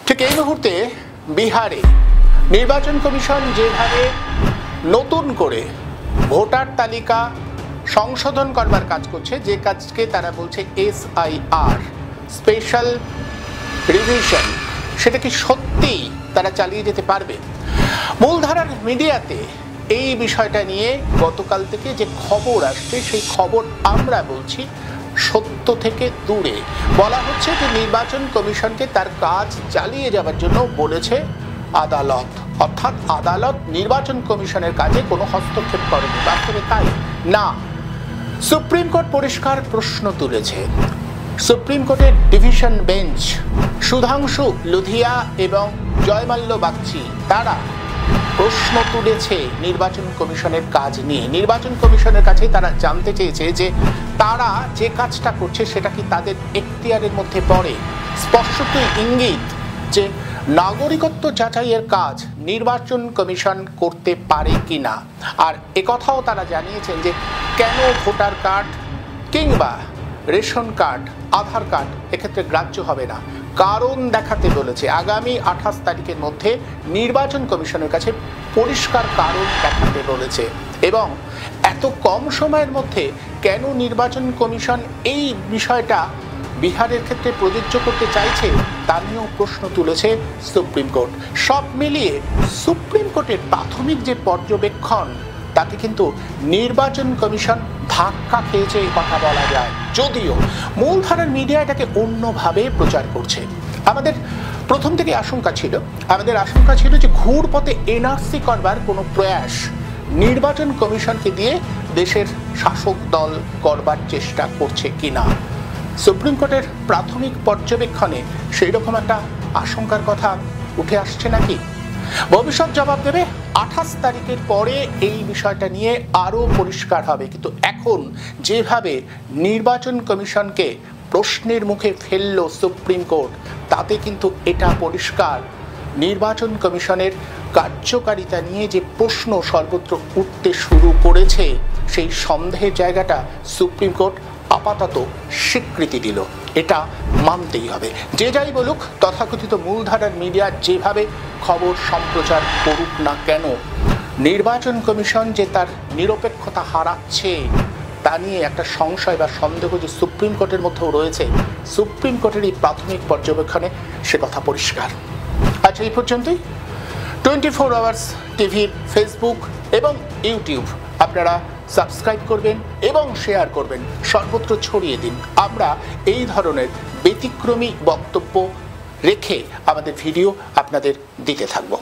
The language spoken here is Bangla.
ঠিক এই মুহূর্তে বিহারে নির্বাচন কমিশন যেভাবে নতুন করে ভোটার তালিকা সংশোধন করবার কাজ করছে, যে কাজকে তারা বলছে SIR স্পেশাল রিভিশন, সেটা কি সত্যিই তারা চালিয়ে যেতে পারবে? মূলধারার মিডিয়াতে এই বিষয়টা নিয়ে গতকাল থেকে যে খবর আসছে, সেই খবর আমরা বলছি সত্য থেকে দূরে। বলা হচ্ছে যে নির্বাচন কমিশনকে তার কাজ চালিয়ে যাওয়ার জন্য বলেছে আদালত, অর্থাৎ আদালত নির্বাচন কমিশনের কাজে কোনো হস্তক্ষেপ করেনি। বাস্তবে তাই না। সুপ্রিম কোর্ট পরিষ্কার প্রশ্ন তুলেছে। সুপ্রিম কোর্টের ডিভিশন বেঞ্চ সুধাংশু লুধিয়া এবং জয়মাল্য বাগচি তারা প্রশ্ন তুলেছে নির্বাচন কমিশনের কাজ নিয়ে। নির্বাচন কমিশনের কাছে তারা জানতে চেয়েছে যে তারা যে কাজটা করছে সেটা কি তাদের এখতিয়ারের মধ্যে পড়ে। স্পষ্টতই ইঙ্গিত যে নাগরিকত্ব যাচাইয়ের কাজ নির্বাচন কমিশন করতে পারে কিনা। আর একথাও তারা জানিয়েছেন যে কেন ভোটার কার্ড কিংবা রেশন কার্ড, আধার কার্ড এক্ষেত্রে গ্রাহ্য হবে না, কারণ দেখাতে বলেছে। আগামী 28 তারিখের মধ্যে নির্বাচন কমিশনের কাছে পরিষ্কার কারণ দেখাতে বলেছে। এবং এত কম সময়ের মধ্যে কেন নির্বাচন কমিশন এই বিষয়টা বিহারের ক্ষেত্রে প্রযোজ্য করতে চাইছে তা নিয়েও প্রশ্ন তুলেছে সুপ্রিম কোর্ট। সব মিলিয়ে সুপ্রিম কোর্টের প্রাথমিক যে পর্যবেক্ষণ, তাতে কিন্তু নির্বাচন কমিশন ধাক্কা খেয়েছে এই কথা বলা যায়। যদিও মূলধারার মিডিয়া এটাকে অন্যভাবে প্রচার করছে। আমাদের প্রথম থেকে আশঙ্কা ছিল যে ঘুরপথে এনআরসি করবার কোনো প্রয়াস নির্বাচন কমিশনকে দিয়ে দেশের শাসক দল করবার চেষ্টা করছে কিনা। সুপ্রিম কোর্টের প্রাথমিক পর্যবেক্ষণে সেই রকম একটা আশঙ্কার কথা উঠে আসছে নাকি? ভবিষ্যৎ জবাব দেবে। 28 তারিখের পরে এই বিষয়টা নিয়ে আরও পরিষ্কার হবে। কিন্তু এখন যেভাবে নির্বাচন কমিশনকে প্রশ্নের মুখে ফেলল সুপ্রিম কোর্ট, তাতে কিন্তু এটা পরিষ্কার নির্বাচন কমিশনের কার্যকারিতা নিয়ে যে প্রশ্ন সর্বত্র উঠতে শুরু করেছে, সেই সন্দেহের জায়গাটা সুপ্রিম কোর্ট আপাতত স্বীকৃতি দিল। এটা মানতেই হবে। যে যাই বলুক, তথাকথিত মূলধারার মিডিয়া যেভাবে খবর সম্প্রচার করুক না কেন, নির্বাচন কমিশন যে তার নিরপেক্ষতা হারাচ্ছে তা নিয়ে একটা সংশয় বা সন্দেহ যে সুপ্রিম কোর্টের মধ্যেও রয়েছে, সুপ্রিম কোর্টের এই প্রাথমিক পর্যবেক্ষণে সে কথা পরিষ্কার। আচ্ছা, এই পর্যন্তই। 24 আওয়ার্স টিভির ফেসবুক এবং ইউটিউব আপনারা সাবস্ক্রাইব করবেন এবং শেয়ার করবেন, সর্বত্র ছড়িয়ে দিন। আমরা এই ধরনের ব্যতিক্রমী বক্তব্য রেখে আমাদের ভিডিও আপনাদের দিতে থাকবো।